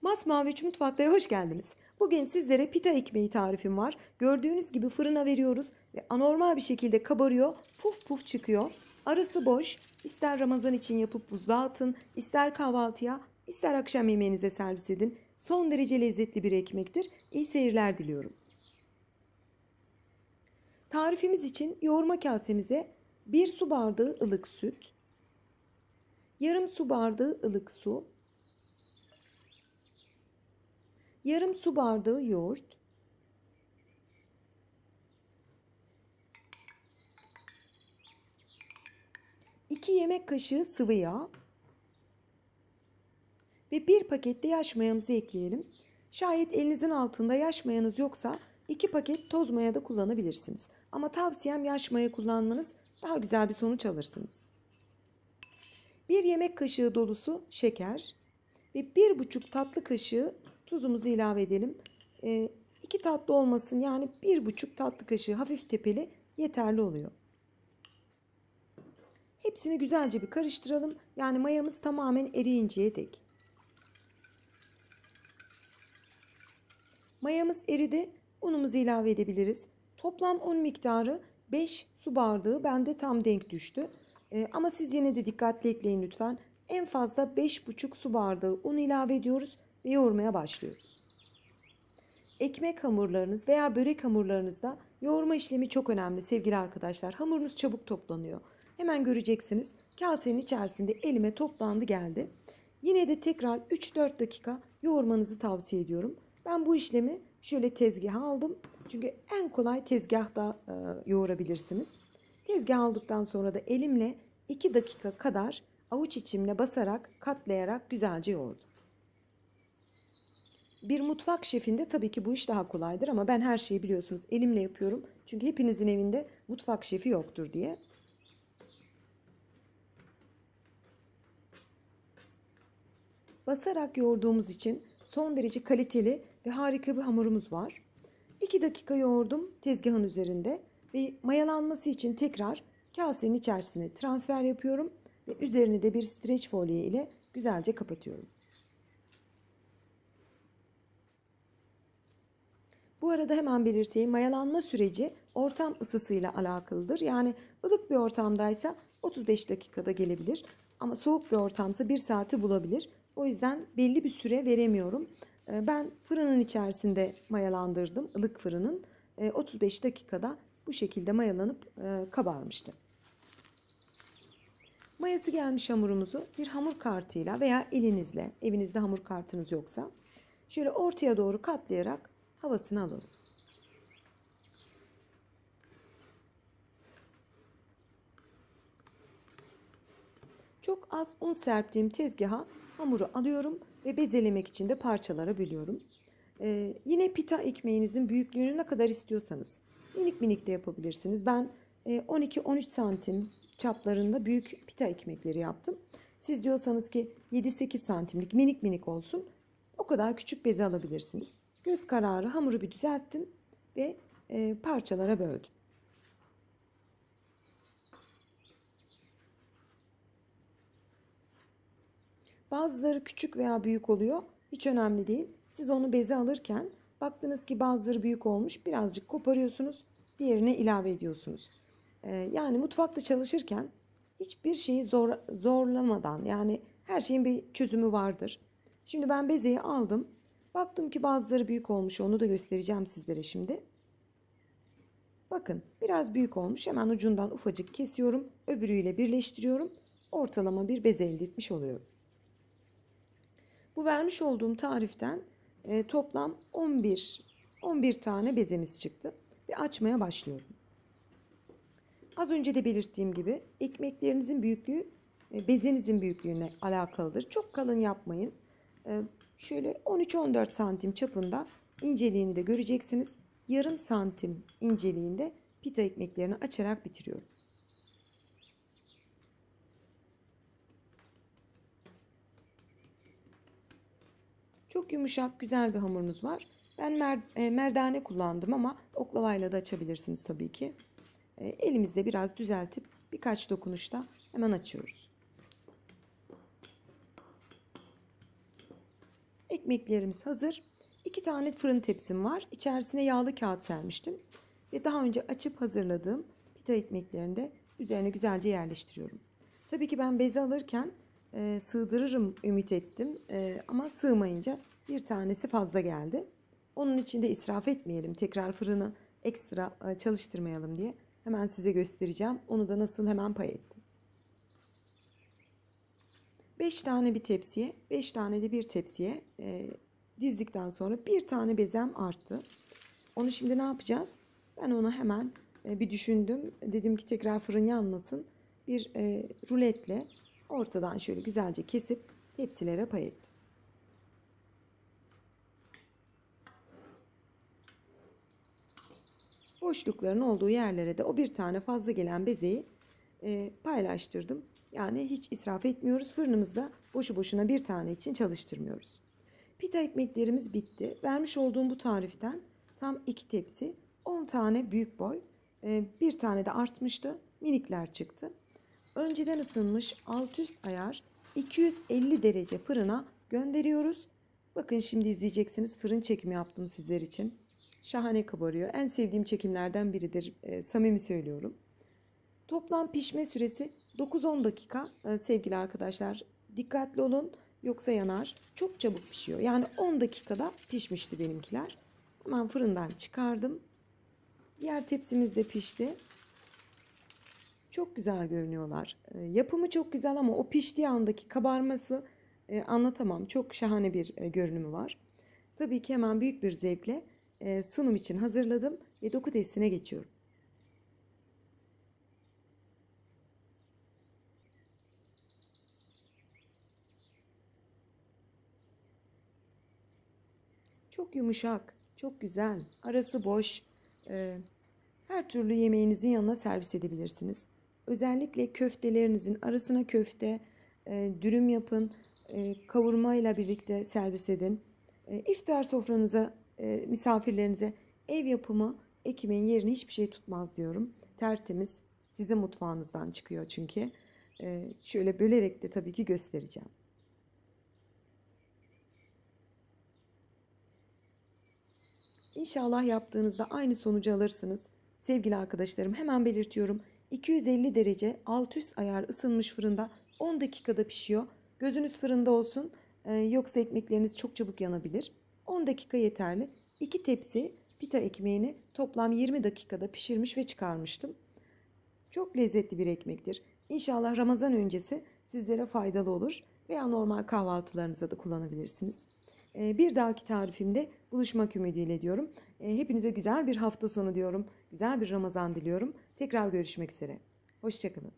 Masmavi 3 Mutfak'ta hoş geldiniz. Bugün sizlere pita ekmeği tarifim var. Gördüğünüz gibi fırına veriyoruz ve anormal bir şekilde kabarıyor, puf puf çıkıyor. Arası boş. İster Ramazan için yapıp buzluğa atın, ister kahvaltıya, ister akşam yemeğinize servis edin. Son derece lezzetli bir ekmektir. İyi seyirler diliyorum. Tarifimiz için yoğurma kasemize 1 su bardağı ılık süt, yarım su bardağı ılık su, yarım su bardağı yoğurt, 2 yemek kaşığı sıvı yağ ve 1 paket de yaş mayamızı ekleyelim. Şayet elinizin altında yaş mayanız yoksa 2 paket toz maya da kullanabilirsiniz. Ama tavsiyem yaş maya kullanmanız, daha güzel bir sonuç alırsınız. 1 yemek kaşığı dolusu şeker ve 1,5 tatlı kaşığı tuzumuzu ilave edelim. 2 tatlı olmasın, yani 1,5 tatlı kaşığı hafif tepeli yeterli oluyor. Hepsini güzelce bir karıştıralım. Yani mayamız tamamen eriyinceye dek. Mayamız eridi. Unumuzu ilave edebiliriz. Toplam un miktarı 5 su bardağı. Bende tam denk düştü. Ama siz yine de dikkatli ekleyin lütfen. En fazla 5,5 su bardağı un ilave ediyoruz ve yoğurmaya başlıyoruz. Ekmek hamurlarınız veya börek hamurlarınızda yoğurma işlemi çok önemli sevgili arkadaşlar. Hamurunuz çabuk toplanıyor. Hemen göreceksiniz. Kasenin içerisinde elime toplandı geldi. Yine de tekrar 3-4 dakika yoğurmanızı tavsiye ediyorum. Ben bu işlemi şöyle tezgaha aldım. Çünkü en kolay tezgahta yoğurabilirsiniz. Tezgaha aldıktan sonra da elimle 2 dakika kadar avuç içimle basarak, katlayarak güzelce yoğurdum. Bir mutfak şefinde tabii ki bu iş daha kolaydır ama ben her şeyi biliyorsunuz elimle yapıyorum. Çünkü hepinizin evinde mutfak şefi yoktur diye. Basarak yoğurduğumuz için son derece kaliteli ve harika bir hamurumuz var. 2 dakika yoğurdum tezgahın üzerinde ve mayalanması için tekrar kasenin içerisine transfer yapıyorum ve üzerini de bir streç folyo ile güzelce kapatıyorum. Bu arada hemen belirteyim, mayalanma süreci ortam ısısıyla alakalıdır. Yani ılık bir ortamdaysa 35 dakikada gelebilir ama soğuk bir ortamsa 1 saati bulabilir. O yüzden belli bir süre veremiyorum. Ben fırının içerisinde mayalandırdım, ılık fırının. 35 dakikada bu şekilde mayalanıp kabarmıştı. Mayası gelmiş hamurumuzu bir hamur kartıyla veya elinizle, evinizde hamur kartınız yoksa, şöyle ortaya doğru katlayarak havasını alalım. Çok az un serptiğim tezgaha hamuru alıyorum ve bezelemek için de parçalara bölüyorum. Yine pita ekmeğinizin büyüklüğünü ne kadar istiyorsanız minik minik de yapabilirsiniz. Ben 12-13 santim çaplarında büyük pita ekmekleri yaptım. Siz diyorsanız ki 7-8 santimlik minik minik olsun, o kadar küçük beze alabilirsiniz. Göz kararı hamuru bir düzelttim ve parçalara böldüm. Bazıları küçük veya büyük oluyor. Hiç önemli değil. Siz onu beze alırken baktınız ki bazıları büyük olmuş. Birazcık koparıyorsunuz. Diğerine ilave ediyorsunuz. Yani mutfakta çalışırken hiçbir şeyi zorlamadan, yani her şeyin bir çözümü vardır. Şimdi ben bezeyi aldım. Baktım ki bazıları büyük olmuş. Onu da göstereceğim sizlere şimdi. Bakın biraz büyük olmuş. Hemen ucundan ufacık kesiyorum. Öbürüyle birleştiriyorum. Ortalama bir beze elde etmiş oluyorum. Bu vermiş olduğum tariften toplam 11 tane bezemiz çıktı ve açmaya başlıyorum. Az önce de belirttiğim gibi ekmeklerinizin büyüklüğü bezenizin büyüklüğüne alakalıdır. Çok kalın yapmayın. Şöyle 13-14 santim çapında inceliğini de göreceksiniz. Yarım santim inceliğinde pita ekmeklerini açarak bitiriyorum. Çok yumuşak, güzel bir hamurunuz var. Ben merdane kullandım ama oklavayla da açabilirsiniz tabii ki. Elimizde biraz düzeltip birkaç dokunuşta hemen açıyoruz. Ekmeklerimiz hazır. 2 tane fırın tepsim var. İçerisine yağlı kağıt sermiştim. Ve daha önce açıp hazırladığım pita ekmeklerini de üzerine güzelce yerleştiriyorum. Tabii ki ben beze alırken sığdırırım ümit ettim. Ama sığmayınca bir tanesi fazla geldi. Onun için de israf etmeyelim. Tekrar fırını ekstra çalıştırmayalım diye. Hemen size göstereceğim. Onu da nasıl hemen pay ettim. 5 tane bir tepsiye, 5 tane de bir tepsiye dizdikten sonra bir tane bezem arttı. Onu şimdi ne yapacağız? Ben onu hemen bir düşündüm. Dedim ki tekrar fırın yanmasın. Bir ruletle ortadan şöyle güzelce kesip tepsilere pay ettim. Boşlukların olduğu yerlere de o bir tane fazla gelen bezeyi paylaştırdım. Yani hiç israf etmiyoruz. Fırınımızda boşu boşuna bir tane için çalıştırmıyoruz. Pita ekmeklerimiz bitti. Vermiş olduğum bu tariften tam 2 tepsi, 10 tane büyük boy, bir tane de artmıştı. Minikler çıktı. Önceden ısınmış alt üst ayar 250 derece fırına gönderiyoruz. Bakın şimdi izleyeceksiniz. Fırın çekimi yaptım sizler için. Şahane kabarıyor. En sevdiğim çekimlerden biridir. Samimi söylüyorum. Toplam pişme süresi 9-10 dakika sevgili arkadaşlar. Dikkatli olun yoksa yanar. Çok çabuk pişiyor. Yani 10 dakikada pişmişti benimkiler. Hemen fırından çıkardım. Diğer tepsimiz de pişti. Çok güzel görünüyorlar. Yapımı çok güzel ama o piştiği andaki kabarması anlatamam. Çok şahane bir görünümü var. Tabii ki hemen büyük bir zevkle sunum için hazırladım ve doku testine geçiyorum. Çok yumuşak, çok güzel, arası boş. Her türlü yemeğinizin yanına servis edebilirsiniz. Özellikle köftelerinizin arasına köfte, dürüm yapın, kavurmayla birlikte servis edin. İftar sofranıza, misafirlerinize ev yapımı ekmeğin yerini hiçbir şey tutmaz diyorum. Tertemiz, sizin mutfağınızdan çıkıyor çünkü. Şöyle bölerek de tabii ki göstereceğim. İnşallah yaptığınızda aynı sonucu alırsınız. Sevgili arkadaşlarım hemen belirtiyorum. 250 derece alt üst ayar ısınmış fırında 10 dakikada pişiyor. Gözünüz fırında olsun yoksa ekmekleriniz çok çabuk yanabilir. 10 dakika yeterli. 2 tepsi pita ekmeğini toplam 20 dakikada pişirmiş ve çıkarmıştım. Çok lezzetli bir ekmektir. İnşallah Ramazan öncesi sizlere faydalı olur veya normal kahvaltılarınıza da kullanabilirsiniz. Bir dahaki tarifimde buluşmak ümidiyle diyorum. Hepinize güzel bir hafta sonu diyorum. Güzel bir Ramazan diliyorum. Tekrar görüşmek üzere. Hoşça kalın.